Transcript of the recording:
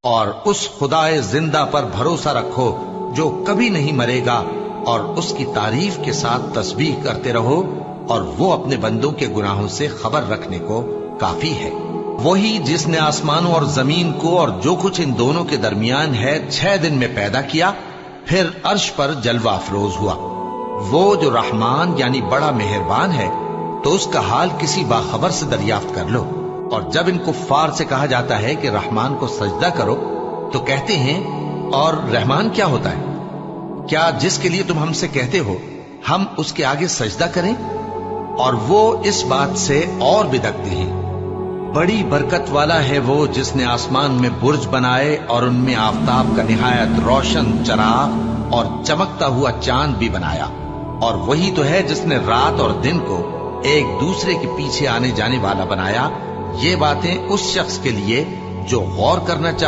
اور اس خدائے زندہ پر بھروسہ رکھو جو کبھی نہیں مرے گا، اور اس کی تعریف کے ساتھ تسبیح کرتے رہو، اور وہ اپنے بندوں کے گناہوں سے خبر رکھنے کو کافی ہے۔ وہی جس نے آسمانوں اور زمین کو اور جو کچھ ان دونوں کے درمیان ہے 6 دن میں پیدا کیا، پھر عرش پر جلوہ افروز ہوا۔ وہ جو رحمان یعنی بڑا مہربان ہے، تو اس کا حال کسی باخبر سے دریافت کر لو۔ اور جب ان کفار سے کہا جاتا ہے کہ رحمان کو سجدہ کرو، تو کہتے ہیں اور رحمان کیا ہوتا ہے؟ کیا جس کے لیے تم ہم سے کہتے ہو ہم اس کے آگے سجدہ کریں؟ اور وہ اس بات سے اور بدکتے ہیں۔ بڑی برکت والا ہے وہ جس نے آسمان میں برج بنائے اور ان میں آفتاب کا نہایت روشن چراغ اور چمکتا ہوا چاند بھی بنایا۔ اور وہی تو ہے جس نے رات اور دن کو ایک دوسرے کے پیچھے آنے جانے والا بنایا۔ یہ باتیں اس شخص کے لیے جو غور کرنا چاہے